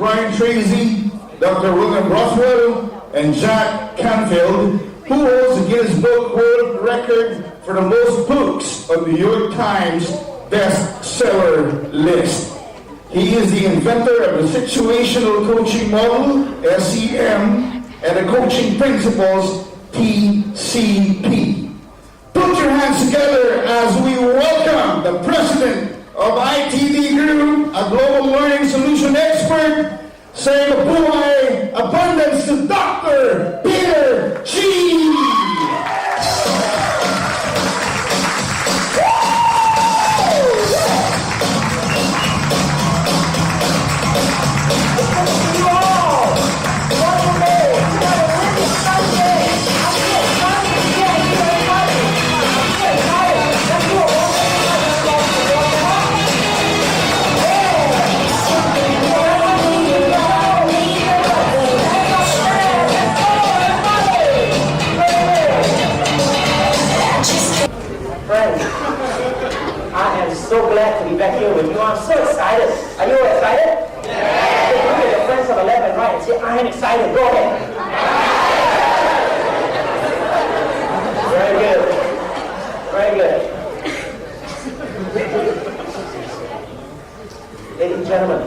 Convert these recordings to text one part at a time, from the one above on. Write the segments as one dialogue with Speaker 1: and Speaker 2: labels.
Speaker 1: Brian Tracy, Dr. William Roswell, and Jack Canfield, who holds the Guinness Book World Record for the most books on the New York Times bestseller list. He is the inventor of the Situational Coaching Model, SEM, and the Coaching Principles, PCP. Put your hands together as we welcome the president of ITD Group, a global learning solution expert, saying Buhay Abundance to Dr. Peter Chee.
Speaker 2: So glad to be back here with you. I'm so excited. Are you all excited? Yeah. Okay, look at your friends on the left and right and say, I am excited. Go ahead. Very good. Very good. Ladies and gentlemen,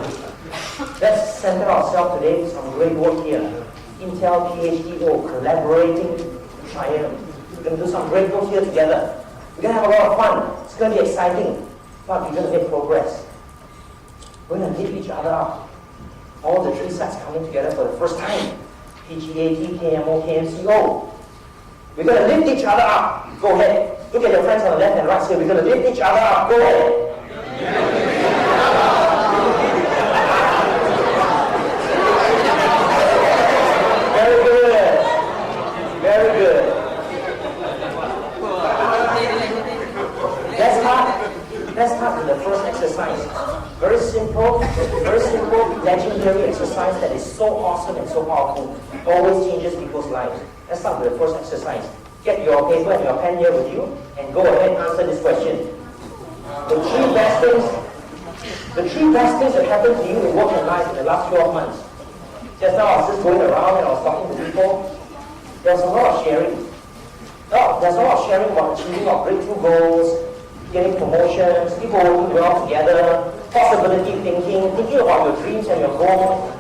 Speaker 2: let's center ourselves today with some great work here. Intel, PhDO, collaborating, triumph. We're going to do some great work here together. We're going to have a lot of fun. It's going to be exciting. But we're going to make progress. We're going to lift each other up. All the three sets coming together for the first time. PGAT, KMO, KMCO. We're going to lift each other up. Go ahead. Look at your friends on the left and right here. We're going to lift each other up. Go ahead. Very good. Very good. Let's start with the first exercise. Very simple, legendary exercise that is so awesome and so powerful. Always changes people's lives. Let's start with the first exercise. Get your paper and your pen here with you and go ahead and answer this question. The three best things that happened to you in work and life in the last 12 months. Just now I was just going around and I was talking to people. There's a lot of sharing. There's a lot of sharing about achieving our breakthrough goals, getting promotions, people working well together, possibility thinking about your dreams and your goals.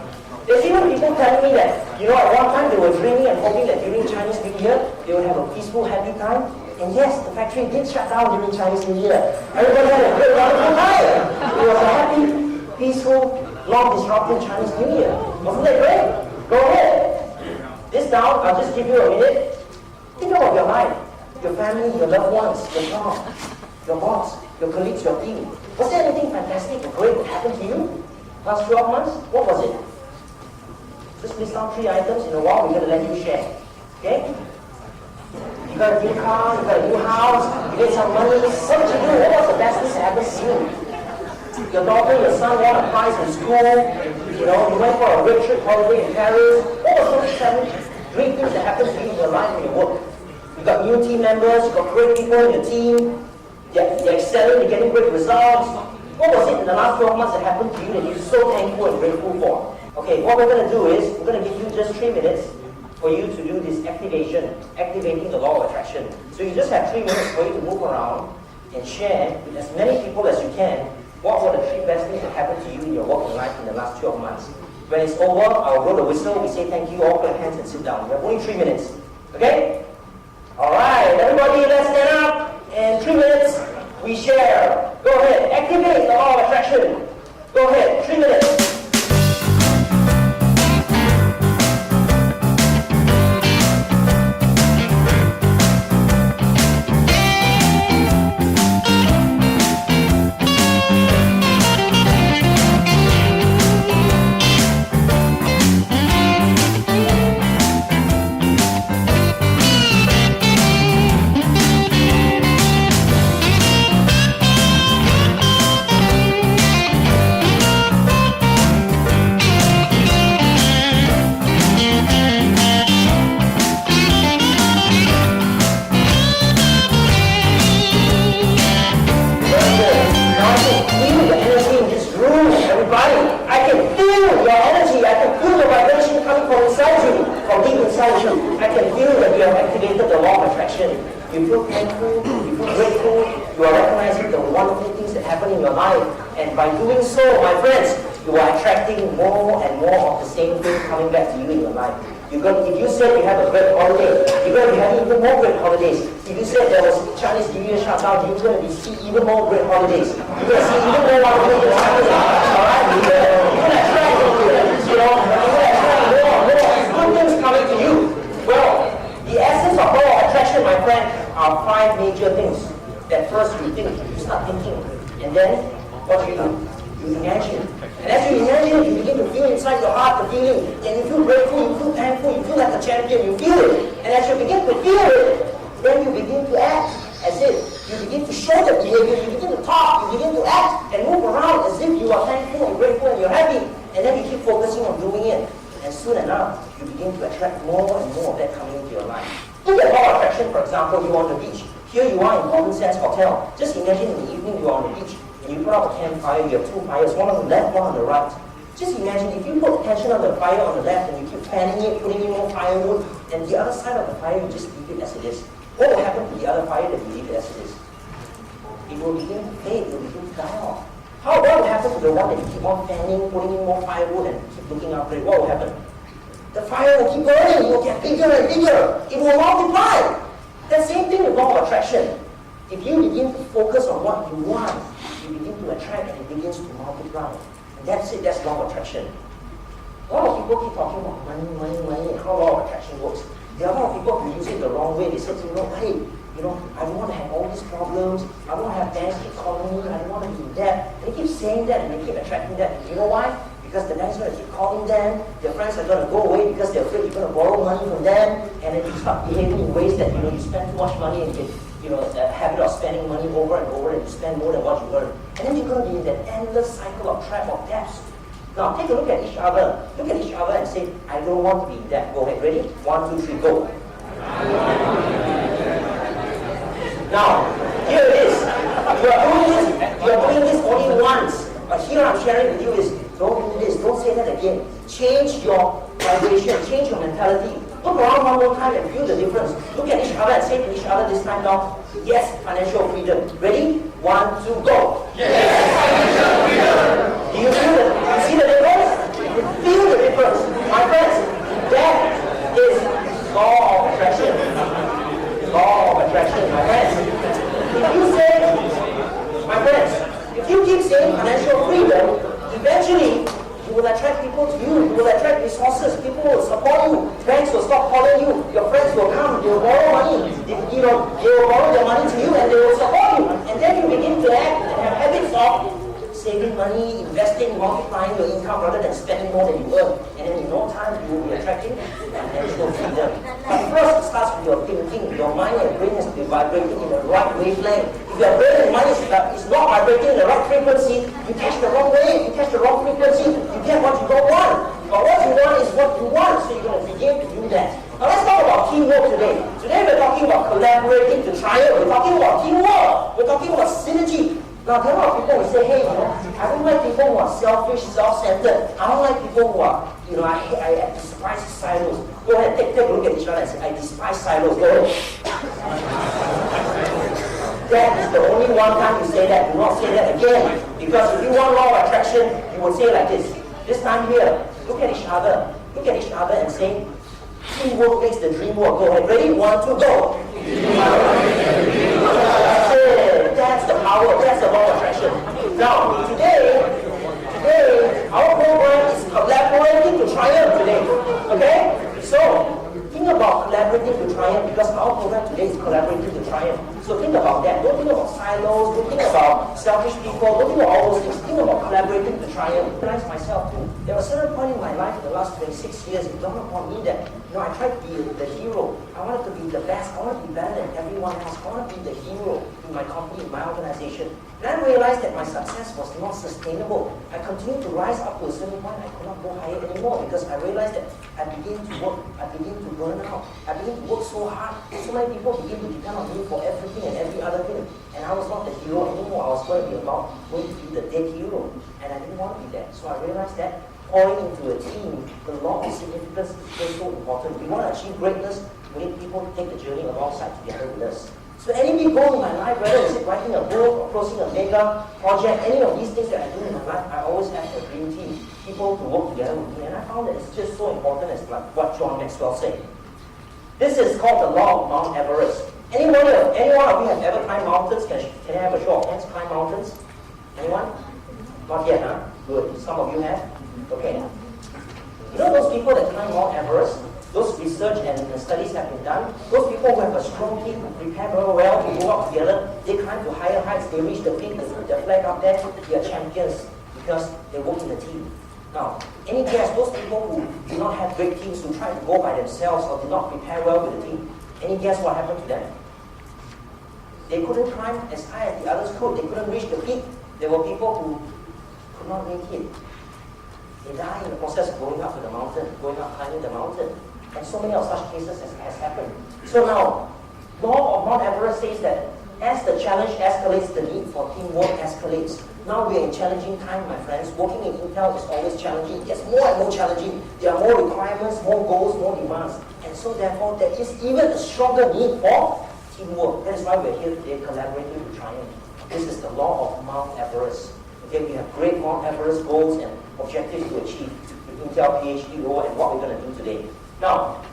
Speaker 2: There's even people telling me that, at one time they were dreaming and hoping that during Chinese New Year, they would have a peaceful, happy time. And yes, the factory did shut down during Chinese New Year. Everybody had a great, wonderful time. It was a happy, peaceful, non-disrupted Chinese New Year. Wasn't that great? Go ahead. This down, I'll just give you a minute. Think about your life, your family, your loved ones, your job, your boss, your colleagues, your team. Was there anything fantastic or great that happened to you last 12 months? What was it? Just list down 3 items. In a while, we're going to let you share. Okay? You got a new car, you got a new house, you made some money. What did you do? What was the best thing that happened to you? Your daughter, your son won a prize in school. You went for a road trip holiday in Paris. What were those 7 great things that happened to you in your life and your work? You got new team members, you got great people in your team. You're excelling, you're getting great results. What was it in the last 12 months that happened to you that you're so thankful and grateful for? Okay, what we're going to do is, we're going to give you just 3 minutes for you to do this activating the law of attraction. So you just have 3 minutes for you to move around and share with as many people as you can what were the 3 best things that happened to you in your work and life in the last 12 months. When it's over, I'll blow the whistle, we say thank you, all clap hands and sit down. We have only 3 minutes. Okay? Alright, everybody, let's stand up. In 3 minutes, we share. Go ahead, activate the law of attraction. Go ahead, 3 minutes. I can feel that you have activated the law of attraction. You feel thankful, you feel grateful, you are recognizing the wonderful things that happen in your life. And by doing so, my friends, you are attracting more and more of the same thing coming back to you in your life. If you said you have a great holiday, you're going to be having even more great holidays. If you said there was Chinese New Year shutdown, you're going to see even more great holidays. You're going to see even more wonderful things happening. Alright? You're going to attract, you're going to attract more good things coming to you. Well, the essence of law of attraction, my friend, are 5 major things. That first you think, you start thinking, and then what do? You imagine. And as you imagine, you begin to feel inside your heart the feeling, and you feel grateful, you feel thankful, you feel like a champion, you feel it. And as you begin to feel it, then you begin to act as if you begin to show the behavior, you begin to talk, you begin to act and move around as if you are thankful and grateful and you're happy. And then you keep focusing on doing it. And soon enough, you begin to attract more and more of that coming into your life. In the law of attraction, for example, you're on the beach. Here you are in Golden Sands Hotel. Just imagine in the evening you are on the beach and you put out a campfire, you have 2 fires, one on the left, one on the right. Just imagine if you put attention on the fire on the left and you keep fanning it, putting in more firewood, and the other side of the fire you just leave it as it is. What will happen to the other fire that you leave it as it is? It will begin to fade, it will begin to die off. What will happen to the one that you keep on fanning, putting in more firewood and keep looking after it? What will happen? The fire will keep burning, it will get bigger and bigger, it will multiply. That same thing with law of attraction. If you begin to focus on what you want, you begin to attract and it begins to multiply. And that's it, that's law of attraction. A lot of people keep talking about money, money, money, and how law of attraction works. There are a lot of people who use it the wrong way. They say, hey, I don't want to have all these problems. I don't want to have banks keep calling me. I don't want to be in debt. They keep saying that and they keep attracting that. And you know why? Because the bank's going to keep calling them. Their friends are going to go away because they're afraid you're going to borrow money from them. And then you start behaving in ways that, you spend too much money and get, a habit of spending money over and over and you spend more than what you earn. And then you're going to be in that endless cycle of trap of debts. Now, take a look at each other. Look at each other and say, I don't want to be in debt. Go ahead. Ready? 1, 2, 3, go. Now, here it is. You're doing this only once. But here I'm sharing with you is, don't do this. Don't say that again. Change your vibration. Change your mentality. Look around one more time and feel the difference. Look at each other and say to each other this time now, yes, financial freedom. Ready? 1, 2, go.
Speaker 3: Yes, financial freedom.
Speaker 2: Do you see the difference? Feel the difference. My friends, that is law of attraction. Law of attraction, my friends. If you say, my friends, if you keep saying financial freedom, eventually you will attract people to you. You will attract resources. People will support you. Banks will stop calling you. Your friends will come. They will borrow money. They will borrow their money to you and they will support you. And then you begin to act and have habits of saving money, investing, multiplying your income rather than spending more than you earn. And then in no time, you will be attracting financial freedom. But first, it starts with your thinking. Your mind and brain has to be vibrating in the right wavelength. If your brain and mind is not vibrating in the right frequency, you catch the wrong wave, you catch the wrong frequency, you get what you don't want. But what you want is what you want, so you're going to begin to do that. Now let's talk about teamwork today. Today we're talking about collaborating to triumph. We're talking about teamwork. We're talking about synergy. Now, there are people who say, hey, I don't like people who are selfish, self-centered. I don't like people who are, I despise silos. Go ahead, take a look at each other and say, I despise silos. Go ahead. That is the only one time you say that. Do not say that again. Because if you want law of attraction, you will say like this. This time here, look at each other. Look at each other and say, teamwork makes the dream work. Go ahead. Ready? 1, 2, go. That's the power, that's the law of attraction. Now, today, our program is collaborating to triumph today. Okay? So, think about collaborating to triumph because our program today is collaborating to triumph. So think about that. Don't think about silos, don't think about selfish people, don't think about all those things. Think about collaborating to triumph. I realized myself too. There was a certain point in my life in the last 26 years, it dawned upon me that I tried to be the hero. I wanted to be the best. I wanted to be better than everyone else. I wanted to be the hero in my company, in my organization. And I realized that my success was not sustainable. I continued to rise up to a certain point. I could not go higher anymore because I realized that I began to work. I began to burn out. I began to work so hard. So many people began to depend on me for everything and every other thing. And I was not the hero anymore. I was going to be the dead hero. And I didn't want to be that. So I realized that pouring into a team, the law of significance is just so important. We want to achieve greatness, we need people to take the journey alongside together with us. So any big goal in my life, whether it's writing a book or closing a mega project, any of these things that I do in my life, I always have a dream team, people to work together with me. And I found that it's just so important as like what John Maxwell said. This is called the Law of Mount Everest. Anyone of you have ever climbed mountains? Can I have a show of hands? Climb mountains? Anyone? Not yet, huh? Good. Some of you have? Okay. You know those people that climb Mount Everest? Those research and studies have been done. Those people who have a strong team, who prepare very well, to go up together, they climb to higher heights, they reach the peak, they put their flag up there, they are champions because they work in a team. Now, any guess, those people who do not have great teams, who try to go by themselves or do not prepare well with the team, any guess what happened to them? They couldn't climb as high as the others could. They couldn't reach the peak. There were people who could not make it. They died in the process of going up to the mountain, climbing the mountain. And so many of such cases has happened. So now, Law of Mount Everest says that as the challenge escalates, the need for teamwork escalates. Now we are in challenging time, my friends. Working in Intel is always challenging. It gets more and more challenging. There are more requirements, more goals, more demands. And so therefore, there is even a stronger need for teamwork. That is why we're here today collaborating to triumph. This is the Law of Mount Everest. Okay, we have great Mount Everest goals and objectives to achieve with Intel PhD role and what we're going to do today. Now,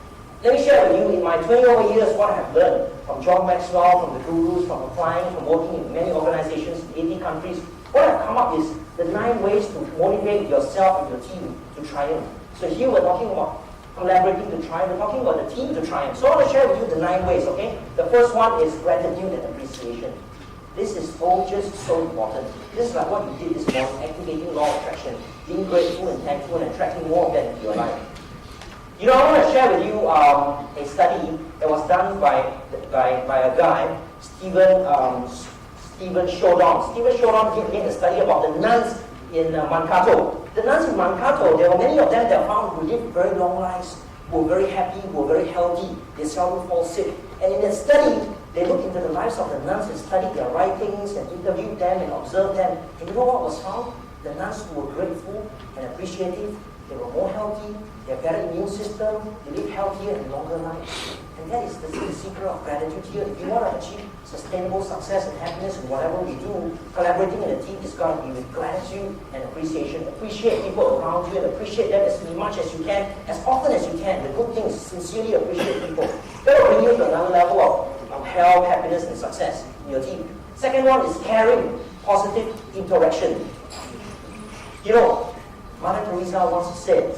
Speaker 2: let me share with you in my 20 over years what I have learned from John Maxwell, from the gurus, from applying, from working in many organizations in 80 countries. What I've come up is the 9 ways to motivate yourself and your team to triumph. So here we're talking about collaborating to triumph, we're talking about the team to triumph. So I want to share with you the 9 ways, okay? The first one is gratitude and appreciation. This is all just so important. This is like what you did this morning, activating law of attraction, being grateful and thankful and attracting more of that into your life. You know, I want to share with you a study that was done by a guy, Stephen Shodon. Stephen Shodon did a study about the nuns in Mankato. The nuns in Mankato, there were many of them that found who lived very long lives, who were very happy, who were very healthy, they seldom fall sick. And in that study, they looked into the lives of the nuns and studied their writings and interviewed them and observed them. And you know what was found? The nuns who were grateful and appreciative, they were more healthy, they had better immune system, they live healthier and longer lives. And that is the secret of gratitude here. If you want to achieve sustainable success and happiness in whatever we do, collaborating in a team is going to be with gratitude and appreciation. Appreciate people around you and appreciate them as much as you can, as often as you can. The good things, sincerely appreciate people. That will bring you to another level of health, happiness, and success in your team. Second one is caring, positive interaction. You know, Mother Teresa once said,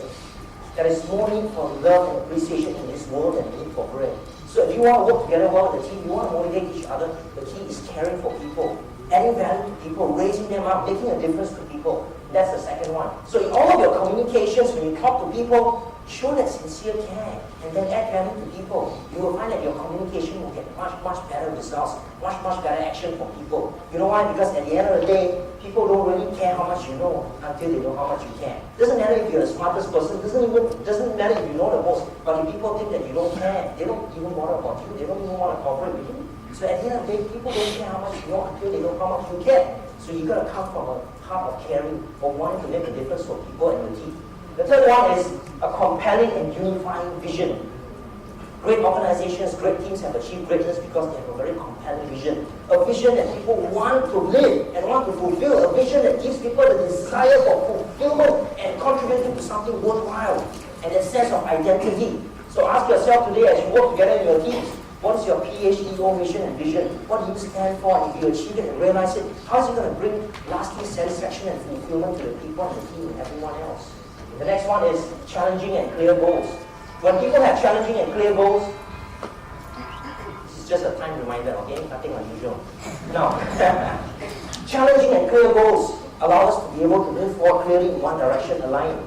Speaker 2: there is more need for love and appreciation in this world than need for bread. So if you want to work together well with the team, you want to motivate each other, the key is caring for people, adding value to people, raising them up, making a difference to people. That's the second one. So in all of your communications, when you talk to people, show that sincere care and then add value to people. You will find that your communication will get much, much better results, much, much better action for people. You know why? Because at the end of the day, people don't really care how much you know until they know how much you care. Doesn't matter if you're the smartest person, doesn't matter if you know the most, but if people think that you don't care, they don't even bother about you, they don't even want to cooperate with you. So at the end of the day, people don't care how much you know until they know how much you care. So you got to come from a heart of caring, of wanting to make a difference for people and your team. The third one is a compelling and unifying vision. Great organizations, great teams have achieved greatness because they have a very compelling vision. A vision that people want to live and want to fulfill. A vision that gives people the desire for fulfillment and contributing to something worthwhile. And a sense of identity. So ask yourself today as you work together in your teams, what is your PhD mission and vision? What do you stand for? And if you achieve it and realize it, how is it going to bring lasting satisfaction and fulfillment to the people and the team and everyone else? The next one is challenging and clear goals. When people have challenging and clear goals, this is just a time reminder, okay? Nothing unusual. Now, challenging and clear goals allow us to be able to move forward clearly in one direction, aligned.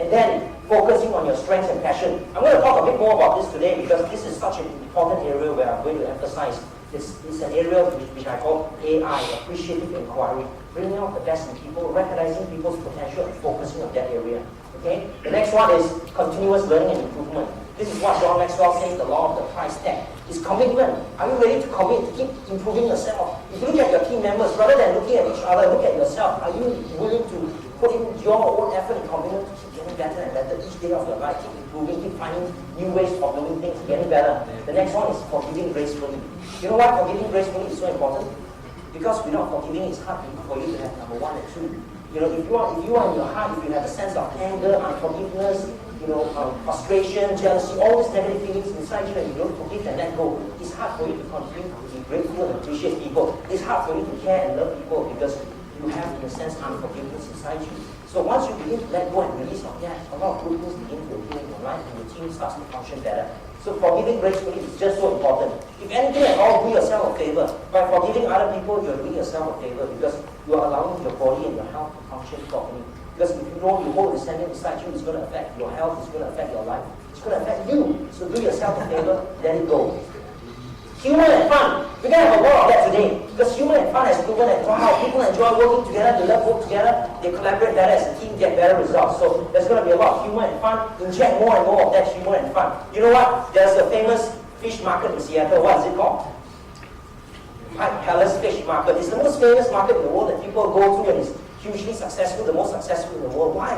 Speaker 2: And then, focusing on your strengths and passion. I'm going to talk a bit more about this today because this is such an important area where I'm going to emphasize. This is an area which I call AI, Appreciative Inquiry, bringing out the best in people, recognizing people's potential and focusing on that area. Okay? The next one is continuous learning and improvement. This is what John Maxwell says, the law of the price tag. It's commitment. Are you ready to commit, to keep improving yourself? If you look at your team members, rather than looking at each other, look at yourself. Are you willing to put in your own effort and commitment to keep getting better and better each day of your life. Keep improving, keep finding new ways of doing things, getting better. The next one is forgiving gracefully. You know why forgiving gracefully is so important? Because without forgiving, it's hard for you to have number 1 and 2. You know, if you are in your heart, if you have a sense of anger, unforgiveness, frustration, jealousy, all these negative feelings inside you, and you don't forgive and let go, it's hard for you to continue to be grateful and appreciate people. It's hard for you to care and love people because you have, in a sense, unforgiveness inside you. So once you begin to let go and release of that, a lot of good things begin to appear in your life and your team starts to function better. So forgiving gracefully is just so important. If anything at all, do yourself a favor. By forgiving other people, you're doing yourself a favor because you are allowing your body and your health to function properly. Because if you don't, you hold resentment inside you, it's going to affect your health, it's going to affect your life, it's going to affect you. So do yourself a favor, let it go. Humor and fun. We're going to have a lot of that today. Because humor and fun has proven that, wow, people enjoy working together, they love working together, they collaborate better as a team, get better results. So there's going to be a lot of humor and fun. Inject more and more of that humor and fun. You know what? There's a famous fish market in Seattle. What is it called? Palace Fish Market. It's the most famous market in the world that people go to and it's hugely successful, the most successful in the world. Why?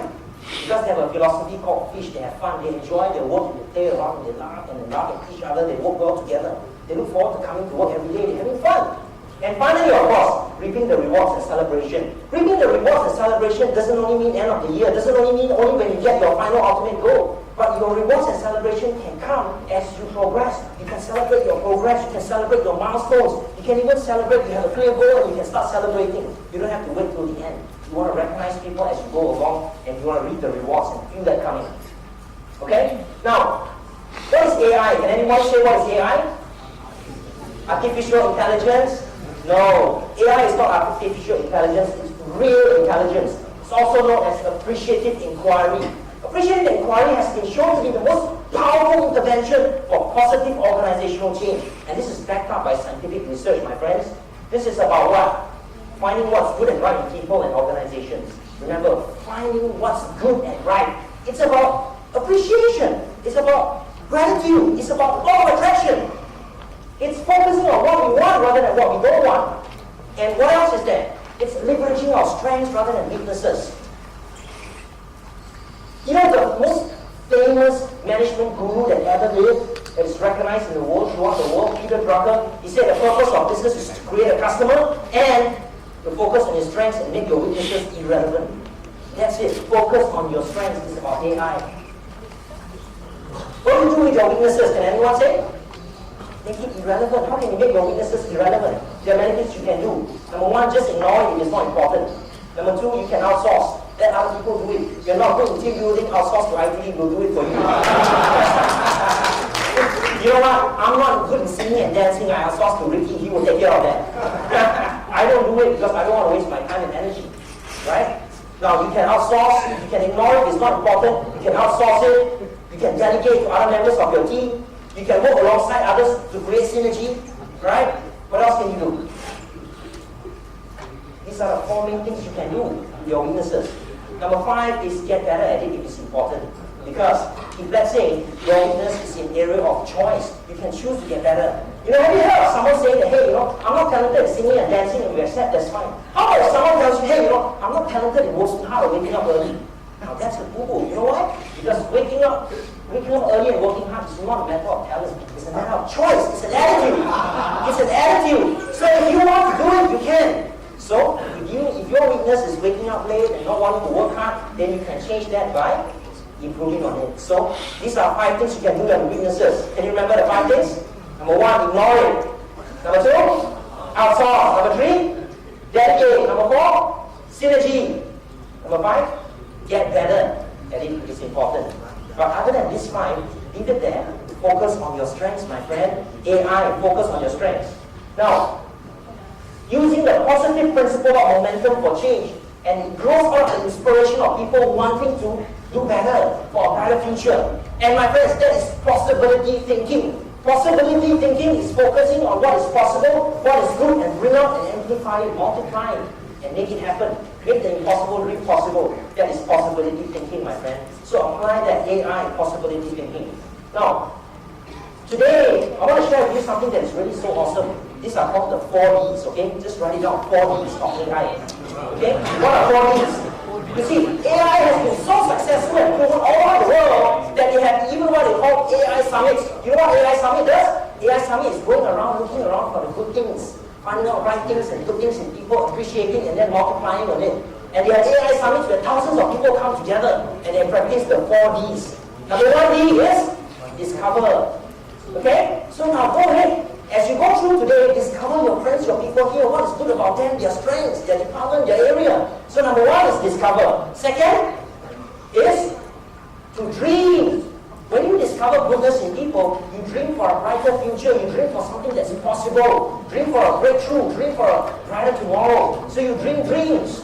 Speaker 2: Because they have a philosophy called fish. They have fun, they enjoy their work, they play around, they laugh at each other, they work well together. They look forward to coming to work every day, they're having fun. And finally, of course, reaping the rewards and celebration. Reaping the rewards and celebration doesn't only mean end of the year, doesn't only mean only when you get your final ultimate goal. But your rewards and celebration can come as you progress. You can celebrate your progress, you can celebrate your milestones, you can even celebrate, you have a clear goal and you can start celebrating. You don't have to wait till the end. You want to recognize people as you go along and you want to reap the rewards and feel that coming. Okay? Now, what is AI? Can anyone say what is AI? Artificial intelligence? No. AI is not artificial intelligence, it's real intelligence. It's also known as appreciative inquiry. Appreciative inquiry has been shown to be the most powerful intervention for positive organizational change. And this is backed up by scientific research, my friends. This is about what? Finding what's good and right in people and organizations. Remember, finding what's good and right. It's about appreciation. It's about gratitude. It's about law of attraction. It's focusing on what we want rather than what we don't want. And what else is there? It's leveraging our strengths rather than weaknesses. You know, the most famous management guru that ever lived, that is recognized in the world, throughout the world, Peter Drucker, he said the purpose of business is to create a customer and to focus on your strengths and make your weaknesses irrelevant. That's it. Focus on your strengths is about AI. What do you do with your weaknesses? Can anyone say? Make it irrelevant. How can you make your weaknesses irrelevant? There are many things you can do. Number 1, just ignore it if it's not important. Number 2, you can outsource. Let other people do it. You're not good in team building, outsource to IT, will do it for you. You know what? I'm not good in singing and dancing. I outsource to Ricky, he will take care of that. I don't do it because I don't want to waste my time and energy. Right? Now, you can outsource, you can ignore it, it's not important. You can outsource it, you can delegate to other members of your team. You can work alongside others to create synergy, right? What else can you do? These are the 4 main things you can do with your weaknesses. Number 5 is get better at it if it's important. Because if let's say your weakness is in area of choice, you can choose to get better. You know, have you heard of someone saying that, hey, I'm not talented in singing and dancing and you accept, that's fine. How about if someone tells you, hey, I'm not talented in working hard or waking up early? Now that's a boo-boo. You know why? Because waking up early and working hard is not a matter of talent. It's a matter of choice. It's an attitude. It's an attitude. So if you want to do it, you can. So if your weakness is waking up late and not wanting to work hard, then you can change that by improving on it. So these are 5 things you can do with your weaknesses. Can you remember the 5 things? Number 1, ignore it. Number 2, outsource. Number 3, delegate. Number 4, synergy. Number 5, get better at it. It's important. But other than this 5, leave it there. Focus on your strengths, my friend. AI, focus on your strengths. Now, using the positive principle of momentum for change, and it grows out of the inspiration of people wanting to do better for a brighter future. And my friends, that is possibility thinking. Possibility thinking is focusing on what is possible, what is good, and bring out and amplify it, multiply it, and make it happen. Make the impossible really possible. That is possibility thinking, my friend. So apply that AI possibility thinking. Now, today, I want to share with you something that is really so awesome. These are called the 4 Ds, okay? Just write it down, 4 Ds of AI. Okay? What are 4 Ds? You see, AI has been so successful and proven all over the world that they have even what they call AI summits. You know what AI summit does? AI summit is going around, looking around for the good things, finding out right things and good things in people, appreciating and then multiplying on it. And there are AI summits where thousands of people come together and they practice the 4Ds. Number 1D is discover. Okay? So now go ahead. As you go through today, discover your friends, your people here, what is good about them, their strengths, their department, their area. So number 1 is discover. Second is to dream. When you discover goodness in people, you dream for a brighter future, you dream for something that's impossible, dream for a breakthrough, dream for a brighter tomorrow. So you dream dreams.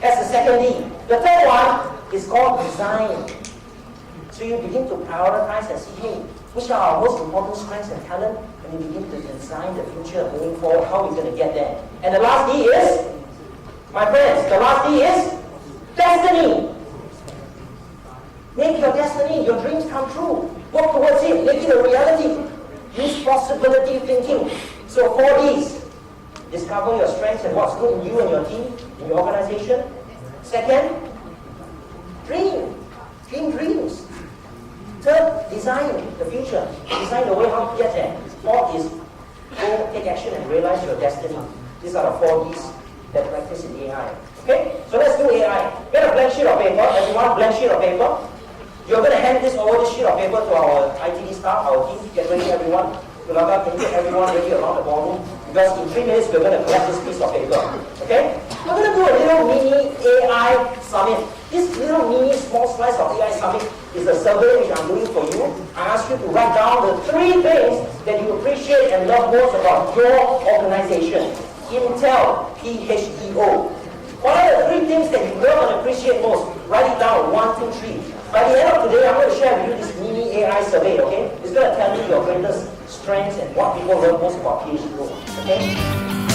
Speaker 2: That's the second D. The third one is called design. So you begin to prioritize and see, hey, which are our most important strengths and talent, and you begin to design the future moving forward, how we're going to get there. And the last D is, my friends, the last D is destiny. Make your destiny, your dreams come true. Work towards it, make it a reality. Use possibility thinking. So 4 Ds. Discover your strengths and what's good in you and your team, in your organization. Second, dream. Dream dreams. Third, design the future. Design the way how to get there. Fourth is go take action and realize your destiny. These are the 4 Ds that practice in AI. Okay? So let's do AI. Get a blank sheet of paper. Everyone, blank sheet of paper. You're going to hand this sheet of paper to our ITD staff, our team. Get ready, everyone. Can you get everyone ready around the ballroom? Because in 3 minutes, we're going to collect this piece of paper. Okay? We're going to do a little mini AI summit. This little mini small slice of AI summit is a survey which I'm doing for you. I ask you to write down the 3 things that you appreciate and love most about your organization. Intel, PHEO. What are the 3 things that you love and appreciate most? Write it down, 1, 2, 3. By the end of today, I'm going to share with you this mini AI survey, okay? It's going to tell you your greatest strengths and what people love most about PHEO, okay?